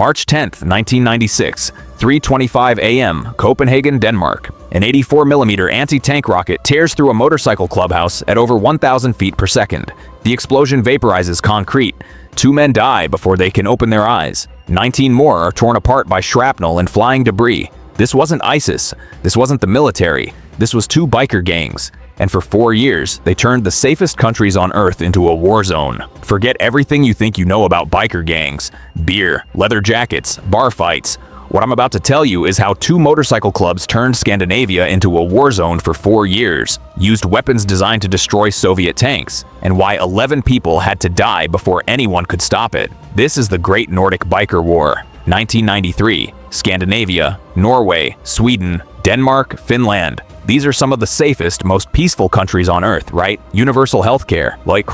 March 10th, 1996, 3:25 a.m., Copenhagen, Denmark. An 84mm anti-tank rocket tears through a motorcycle clubhouse at over 1,000 feet per second. The explosion vaporizes concrete. 2 men die before they can open their eyes. 19 more are torn apart by shrapnel and flying debris. This wasn't ISIS. This wasn't the military. This was 2 biker gangs. And for 4 years, they turned the safest countries on Earth into a war zone. Forget everything you think you know about biker gangs. Beer, leather jackets, bar fights. What I'm about to tell you is how 2 motorcycle clubs turned Scandinavia into a war zone for 4 years, used weapons designed to destroy Soviet tanks, and why 11 people had to die before anyone could stop it. This is the Great Nordic Biker War, 1993. Scandinavia, Norway, Sweden, Denmark, Finland. These are some of the safest, most peaceful countries on Earth, right? Universal healthcare, like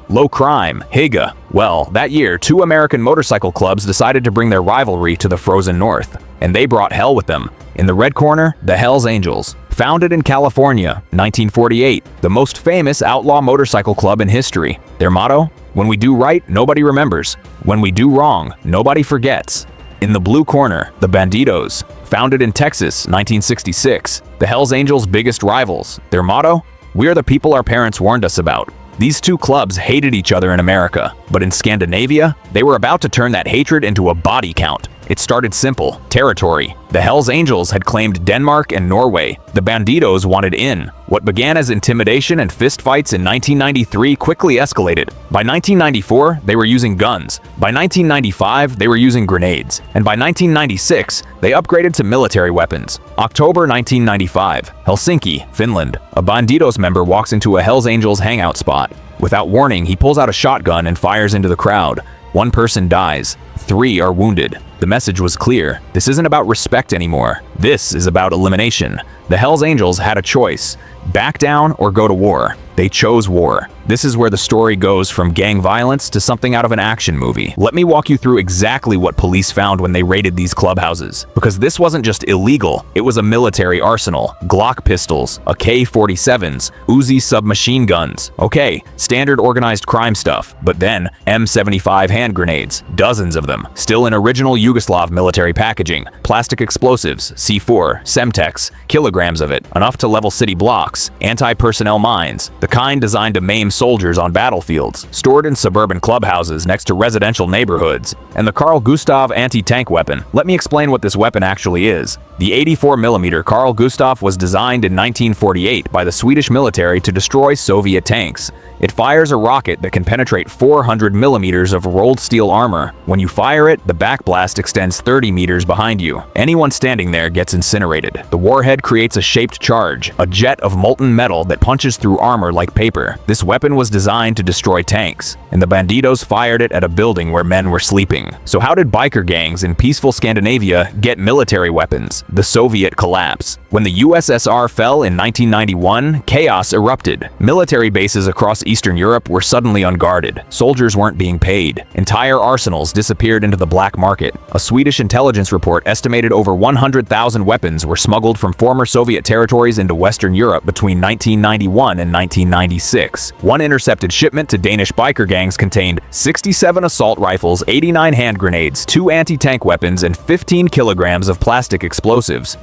low crime, Higa. Well, that year, 2 American motorcycle clubs decided to bring their rivalry to the frozen North, and they brought hell with them. In the red corner, the Hells Angels. Founded in California, 1948, the most famous outlaw motorcycle club in history. Their motto? When we do right, nobody remembers. When we do wrong, nobody forgets. In the blue corner, the Bandidos. Founded in Texas, 1966, the Hells Angels' biggest rivals. Their motto? We are the people our parents warned us about. These 2 clubs hated each other in America, but in Scandinavia, they were about to turn that hatred into a body count. It started simple: territory. The Hells Angels had claimed Denmark and Norway. The Bandidos wanted in. What began as intimidation and fistfights in 1993 quickly escalated. By 1994, they were using guns. By 1995, they were using grenades. And by 1996, they upgraded to military weapons. October 1995, Helsinki, Finland. A Bandidos member walks into a Hells Angels hangout spot. Without warning, he pulls out a shotgun and fires into the crowd. 1 person dies. 3 are wounded. The message was clear. This isn't about respect anymore. This is about elimination. The Hells Angels had a choice: back down or go to war. They chose war. This is where the story goes from gang violence to something out of an action movie. Let me walk you through exactly what police found when they raided these clubhouses. Because this wasn't just illegal, it was a military arsenal. Glock pistols, AK-47s, Uzi submachine guns. Okay, standard organized crime stuff. But then, M75 hand grenades, dozens of them, still in original Yugoslav military packaging. Plastic explosives, C4, Semtex, kilograms of it, enough to level city blocks. Anti-personnel mines, the kind designed to maim soldiers on battlefields, stored in suburban clubhouses next to residential neighborhoods. And the Carl Gustav anti-tank weapon. Let me explain what this weapon actually is. The 84mm Carl Gustav was designed in 1948 by the Swedish military to destroy Soviet tanks. It fires a rocket that can penetrate 400 millimeters of rolled steel armor. When you fire it, the backblast extends 30 meters behind you. Anyone standing there gets incinerated. The warhead creates a shaped charge, a jet of molten metal that punches through armor like paper. This weapon was designed to destroy tanks, and the Bandidos fired it at a building where men were sleeping. So how did biker gangs in peaceful Scandinavia get military weapons? The Soviet collapse. When the USSR fell in 1991, chaos erupted. Military bases across Eastern Europe were suddenly unguarded. Soldiers weren't being paid. Entire arsenals disappeared into the black market. A Swedish intelligence report estimated over 100,000 weapons were smuggled from former Soviet territories into Western Europe between 1991 and 1996. One intercepted shipment to Danish biker gangs contained 67 assault rifles, 89 hand grenades, 2 anti-tank weapons, and 15 kilograms of plastic explosives.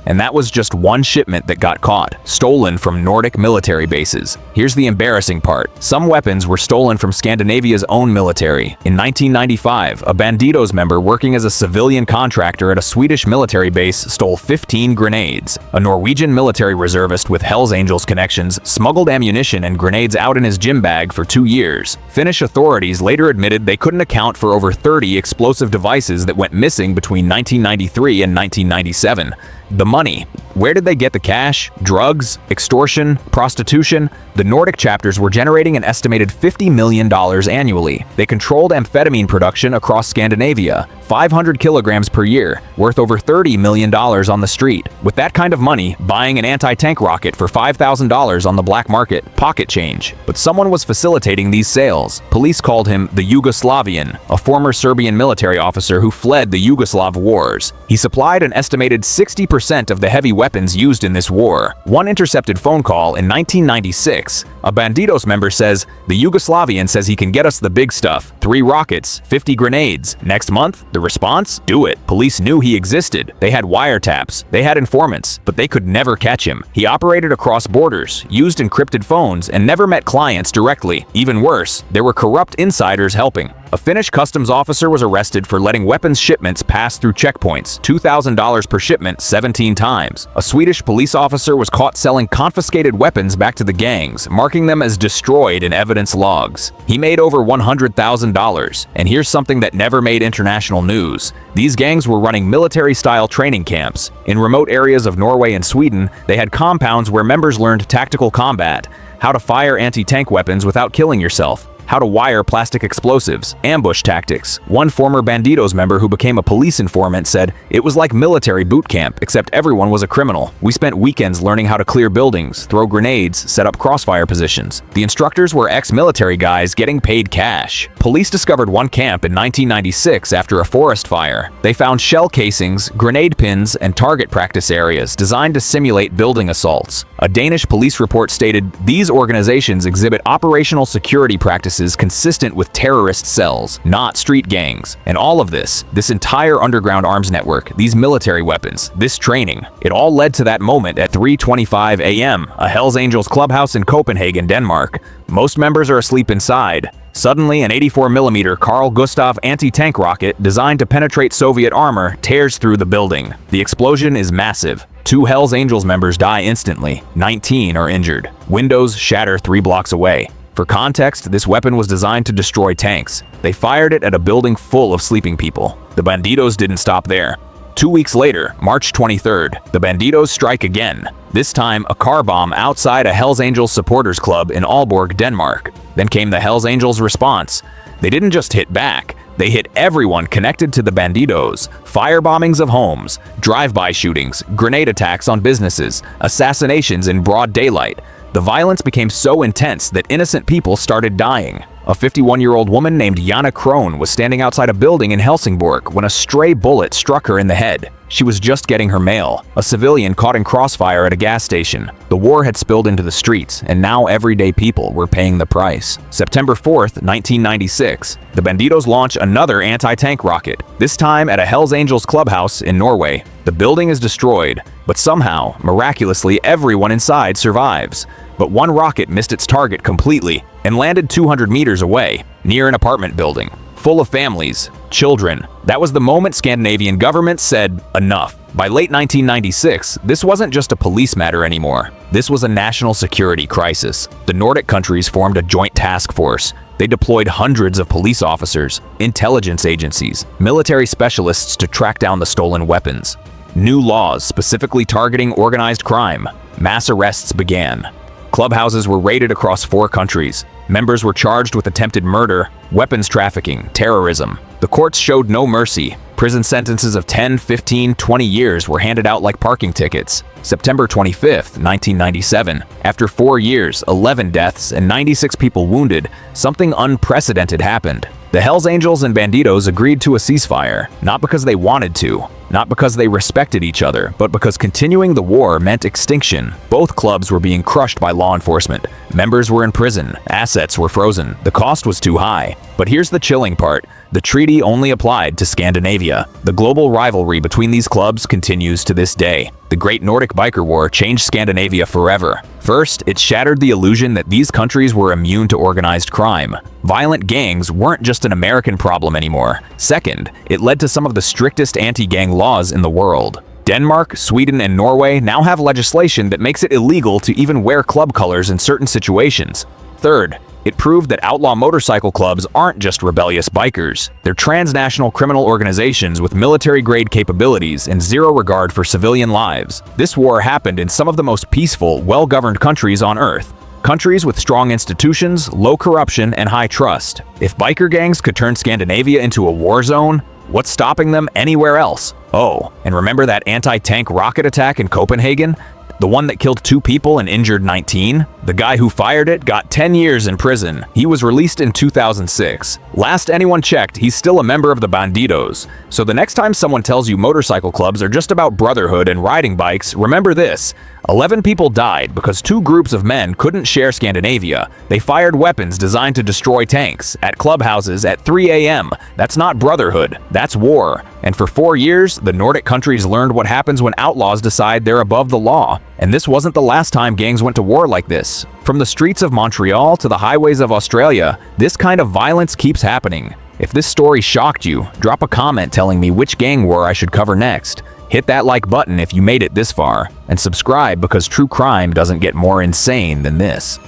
And that was just one shipment that got caught, stolen from Nordic military bases. Here's the embarrassing part. Some weapons were stolen from Scandinavia's own military. In 1995, a Bandidos member working as a civilian contractor at a Swedish military base stole 15 grenades. A Norwegian military reservist with Hells Angels connections smuggled ammunition and grenades out in his gym bag for 2 years. Finnish authorities later admitted they couldn't account for over 30 explosive devices that went missing between 1993 and 1997. The money. Where did they get the cash? Drugs? Extortion? Prostitution? The Nordic chapters were generating an estimated $50 million annually. They controlled amphetamine production across Scandinavia, 500 kilograms per year, worth over $30 million on the street. With that kind of money, buying an anti-tank rocket for $5,000 on the black market, pocket change. But someone Someone was facilitating these sales. Police called him the Yugoslavian, a former Serbian military officer who fled the Yugoslav wars. He supplied an estimated 60% of the heavy weapons used in this war. One intercepted phone call in 1996. A Bandidos member says, "The Yugoslavian says he can get us the big stuff. 3 rockets, 50 grenades. Next month?" The response? "Do it." Police knew he existed. They had wiretaps. They had informants, but they could never catch him. He operated across borders, used encrypted phones, and never met clients directly. Even worse, there were corrupt insiders helping. A Finnish customs officer was arrested for letting weapons shipments pass through checkpoints, $2,000 per shipment 17 times. A Swedish police officer was caught selling confiscated weapons back to the gangs, marking them as destroyed in evidence logs. He made over $100,000. And here's something that never made international news. These gangs were running military-style training camps. In remote areas of Norway and Sweden, they had compounds where members learned tactical combat, how to fire anti-tank weapons without killing yourself, how to wire plastic explosives, ambush tactics. One former Bandidos member who became a police informant said, "It was like military boot camp, except everyone was a criminal. We spent weekends learning how to clear buildings, throw grenades, set up crossfire positions. The instructors were ex-military guys getting paid cash." Police discovered one camp in 1996 after a forest fire. They found shell casings, grenade pins, and target practice areas designed to simulate building assaults. A Danish police report stated, "These organizations exhibit operational security practices consistent with terrorist cells, not street gangs." And all of this entire underground arms network, these military weapons, this training, it all led to that moment at 3:25 a.m., a Hells Angels clubhouse in Copenhagen, Denmark. Most members are asleep inside. Suddenly, an 84mm Carl Gustav anti-tank rocket designed to penetrate Soviet armor tears through the building. The explosion is massive. 2 Hells Angels members die instantly. 19 are injured. Windows shatter 3 blocks away. For context, this weapon was designed to destroy tanks. They fired it at a building full of sleeping people. The Bandidos didn't stop there. 2 weeks later, March 23rd, the Bandidos strike again. This time, a car bomb outside a Hells Angels supporters club in Aalborg, Denmark. Then came the Hells Angels response. They didn't just hit back. They hit everyone connected to the Bandidos. Firebombings of homes, drive-by shootings, grenade attacks on businesses, assassinations in broad daylight. The violence became so intense that innocent people started dying. A 51-year-old woman named Jana Krohn was standing outside a building in Helsingborg when a stray bullet struck her in the head. She was just getting her mail. A civilian caught in crossfire at a gas station. The war had spilled into the streets, and now everyday people were paying the price. September 4th, 1996, the Bandidos launch another anti-tank rocket, this time at a Hells Angels clubhouse in Norway. The building is destroyed, but somehow, miraculously, everyone inside survives. But one rocket missed its target completely and landed 200 meters away, near an apartment building, full of families, children. That was the moment Scandinavian governments said, enough. By late 1996, this wasn't just a police matter anymore. This was a national security crisis. The Nordic countries formed a joint task force. They deployed hundreds of police officers, intelligence agencies, military specialists to track down the stolen weapons. New laws specifically targeting organized crime. Mass arrests began. Clubhouses were raided across 4 countries. Members were charged with attempted murder, weapons trafficking, terrorism. The courts showed no mercy. Prison sentences of 10, 15, 20 years were handed out like parking tickets. September 25th, 1997. After 4 years, 11 deaths, and 96 people wounded, something unprecedented happened. The Hells Angels and Bandidos agreed to a ceasefire, not because they wanted to, not because they respected each other, but because continuing the war meant extinction. Both clubs were being crushed by law enforcement. Members were in prison. Assets were frozen. The cost was too high. But here's the chilling part. The treaty only applied to Scandinavia. The global rivalry between these clubs continues to this day. The Great Nordic Biker War changed Scandinavia forever. First, it shattered the illusion that these countries were immune to organized crime. Violent gangs weren't just an American problem anymore. Second, it led to some of the strictest anti-gang laws in the world. Denmark, Sweden, and Norway now have legislation that makes it illegal to even wear club colors in certain situations. Third, it proved that outlaw motorcycle clubs aren't just rebellious bikers. They're transnational criminal organizations with military-grade capabilities and zero regard for civilian lives. This war happened in some of the most peaceful, well-governed countries on Earth. Countries with strong institutions, low corruption, and high trust. If biker gangs could turn Scandinavia into a war zone, what's stopping them anywhere else? Oh, and remember that anti-tank rocket attack in Copenhagen? The one that killed 2 people and injured 19? The guy who fired it got 10 years in prison. He was released in 2006. Last anyone checked, he's still a member of the Bandidos. So the next time someone tells you motorcycle clubs are just about brotherhood and riding bikes, remember this. 11 people died because 2 groups of men couldn't share Scandinavia. They fired weapons designed to destroy tanks at clubhouses at 3 a.m. That's not brotherhood, that's war. And for 4 years, the Nordic countries learned what happens when outlaws decide they're above the law. And this wasn't the last time gangs went to war like this. From the streets of Montreal to the highways of Australia, this kind of violence keeps happening. If this story shocked you, drop a comment telling me which gang war I should cover next. Hit that like button if you made it this far, and subscribe because true crime doesn't get more insane than this.